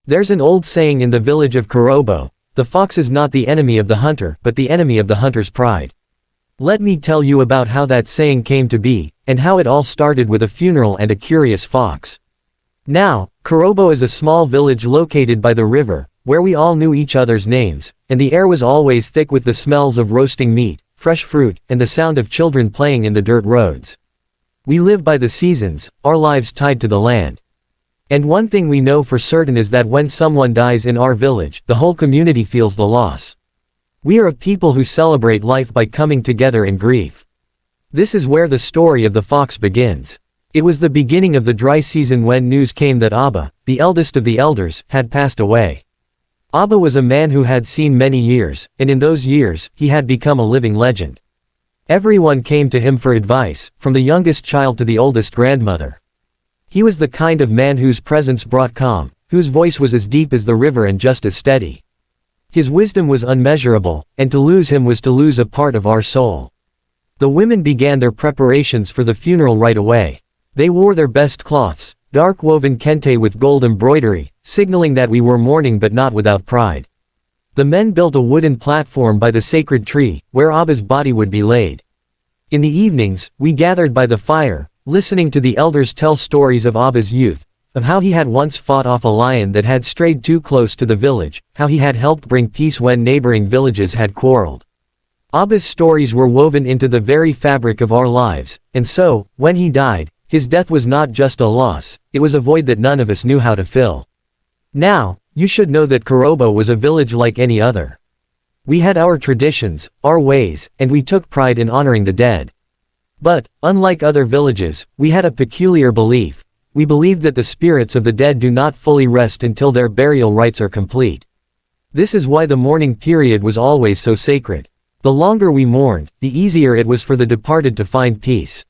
There's an old saying in the village of Kurobo: the fox is not the enemy of the hunter, but the enemy of the hunter's pride. Let me tell you about how that saying came to be, and how it all started with a funeral and a curious fox. Now, Kurobo is a small village located by the river, where we all knew each other's names, and the air was always thick with the smells of roasting meat, fresh fruit, and the sound of children playing in the dirt roads. We live by the seasons, our lives tied to the land. And one thing we know for certain is that when someone dies in our village, the whole community feels the loss. We are a people who celebrate life by coming together in grief. This is where the story of the fox begins. It was the beginning of the dry season when news came that Abba, the eldest of the elders, had passed away. Abba was a man who had seen many years, and in those years, he had become a living legend. Everyone came to him for advice, from the youngest child to the oldest grandmother. He was the kind of man whose presence brought calm, whose voice was as deep as the river and just as steady. His wisdom was unmeasurable, and to lose him was to lose a part of our soul. The women began their preparations for the funeral right away. They wore their best cloths, dark woven kente with gold embroidery, signaling that we were mourning but not without pride. The men built a wooden platform by the sacred tree, where Abba's body would be laid. In the evenings, we gathered by the fire, listening to the elders tell stories of Abba's youth, of how he had once fought off a lion that had strayed too close to the village, how he had helped bring peace when neighboring villages had quarreled. Abba's stories were woven into the very fabric of our lives, and so, when he died, his death was not just a loss, it was a void that none of us knew how to fill. Now, you should know that Kurobo was a village like any other. We had our traditions, our ways, and we took pride in honoring the dead. But, unlike other villages, we had a peculiar belief. We believed that the spirits of the dead do not fully rest until their burial rites are complete. This is why the mourning period was always so sacred. The longer we mourned, the easier it was for the departed to find peace.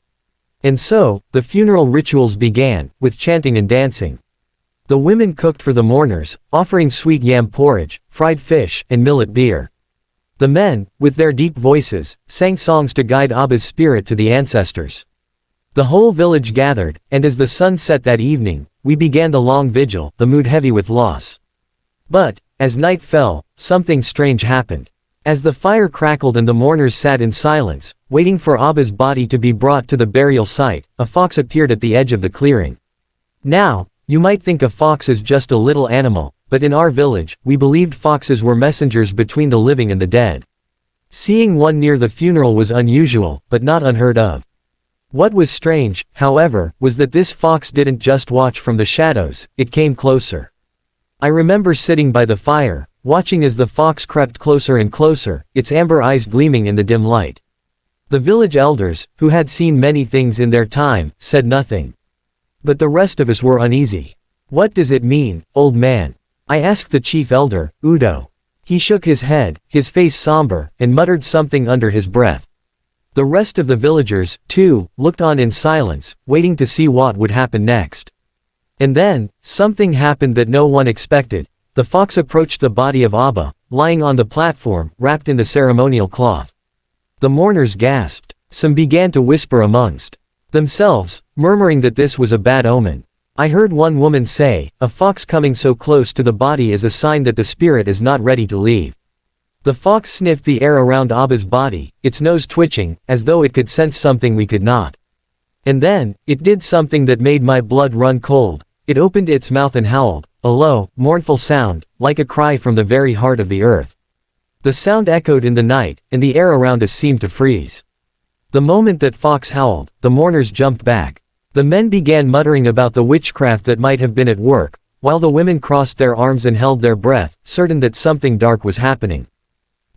And so, the funeral rituals began, with chanting and dancing. The women cooked for the mourners, offering sweet yam porridge, fried fish, and millet beer. The men, with their deep voices, sang songs to guide Abba's spirit to the ancestors. The whole village gathered, and as the sun set that evening, we began the long vigil, the mood heavy with loss. But, as night fell, something strange happened. As the fire crackled and the mourners sat in silence, waiting for Abba's body to be brought to the burial site, a fox appeared at the edge of the clearing. Now, you might think a fox is just a little animal, but in our village, we believed foxes were messengers between the living and the dead. Seeing one near the funeral was unusual, but not unheard of. What was strange, however, was that this fox didn't just watch from the shadows, it came closer. I remember sitting by the fire, watching as the fox crept closer and closer, its amber eyes gleaming in the dim light. The village elders, who had seen many things in their time, said nothing. But the rest of us were uneasy. "What does it mean, old man?" I asked the chief elder, Udo. He shook his head, his face somber, and muttered something under his breath. The rest of the villagers, too, looked on in silence, waiting to see what would happen next. And then, something happened that no one expected. The fox approached the body of Abba, lying on the platform, wrapped in the ceremonial cloth. The mourners gasped. Some began to whisper amongst themselves, murmuring that this was a bad omen. I heard one woman say, "A fox coming so close to the body is a sign that the spirit is not ready to leave." The fox sniffed the air around Abba's body, its nose twitching, as though it could sense something we could not. And then, it did something that made my blood run cold. It opened its mouth and howled, a low, mournful sound, like a cry from the very heart of the earth. The sound echoed in the night, and the air around us seemed to freeze. The moment that fox howled, the mourners jumped back. The men began muttering about the witchcraft that might have been at work, while the women crossed their arms and held their breath, certain that something dark was happening.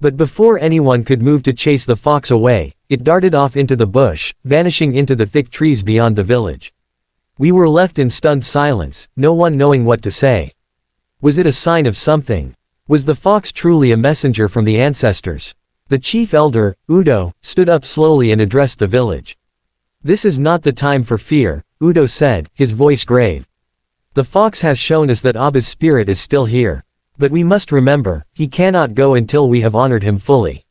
But before anyone could move to chase the fox away, it darted off into the bush, vanishing into the thick trees beyond the village. We were left in stunned silence, no one knowing what to say. Was it a sign of something? Was the fox truly a messenger from the ancestors? The chief elder, Udo, stood up slowly and addressed the village. "This is not the time for fear," Udo said, his voice grave. "The fox has shown us that Abba's spirit is still here. But we must remember, he cannot go until we have honored him fully."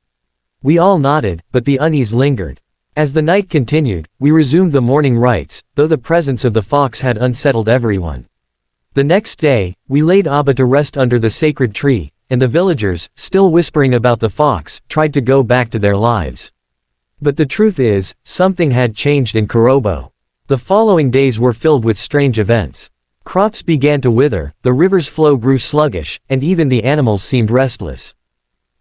We all nodded, but the unease lingered. As the night continued, we resumed the mourning rites, though the presence of the fox had unsettled everyone. The next day, we laid Abba to rest under the sacred tree, and the villagers, still whispering about the fox, tried to go back to their lives. But the truth is, something had changed in Kurobo. The following days were filled with strange events. Crops began to wither, the river's flow grew sluggish, and even the animals seemed restless.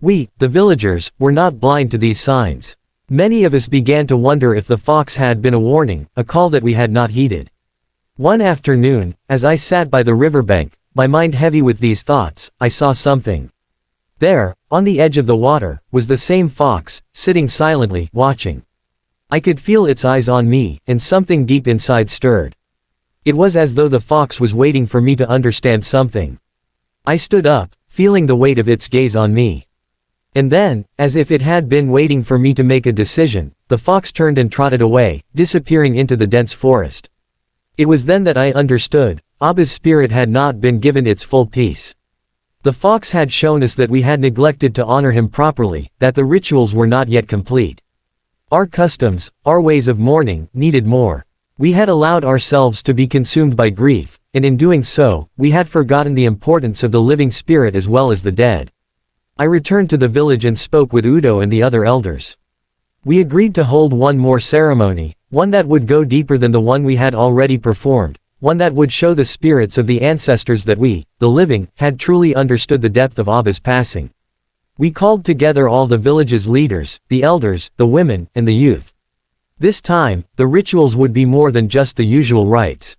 We, the villagers, were not blind to these signs. Many of us began to wonder if the fox had been a warning, a call that we had not heeded. One afternoon, as I sat by the riverbank, my mind heavy with these thoughts, I saw something. There, on the edge of the water, was the same fox, sitting silently, watching. I could feel its eyes on me, and something deep inside stirred. It was as though the fox was waiting for me to understand something. I stood up, feeling the weight of its gaze on me. And then, as if it had been waiting for me to make a decision, the fox turned and trotted away, disappearing into the dense forest. It was then that I understood, Abba's spirit had not been given its full peace. The fox had shown us that we had neglected to honor him properly, that the rituals were not yet complete. Our customs, our ways of mourning, needed more. We had allowed ourselves to be consumed by grief, and in doing so, we had forgotten the importance of the living spirit as well as the dead. I returned to the village and spoke with Udo and the other elders. We agreed to hold one more ceremony, one that would go deeper than the one we had already performed, one that would show the spirits of the ancestors that we, the living, had truly understood the depth of Abba's passing. We called together all the village's leaders, the elders, the women, and the youth. This time, the rituals would be more than just the usual rites.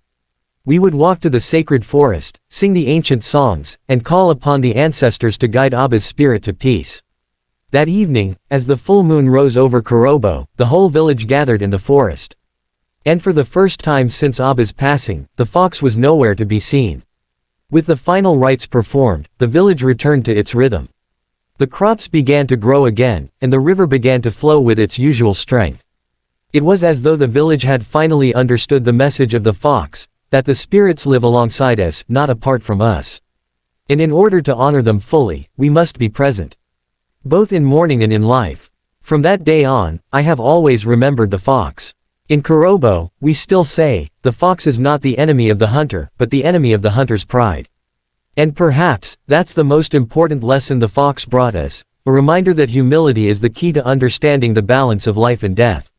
We would walk to the sacred forest, sing the ancient songs, and call upon the ancestors to guide Abba's spirit to peace. That evening, as the full moon rose over Kurobo, the whole village gathered in the forest. And for the first time since Abba's passing, the fox was nowhere to be seen. With the final rites performed, the village returned to its rhythm. The crops began to grow again, and the river began to flow with its usual strength. It was as though the village had finally understood the message of the fox, that the spirits live alongside us, not apart from us. And in order to honor them fully, we must be present. Both in mourning and in life. From that day on, I have always remembered the fox. In Kurobo, we still say, the fox is not the enemy of the hunter, but the enemy of the hunter's pride. And perhaps, that's the most important lesson the fox brought us, a reminder that humility is the key to understanding the balance of life and death.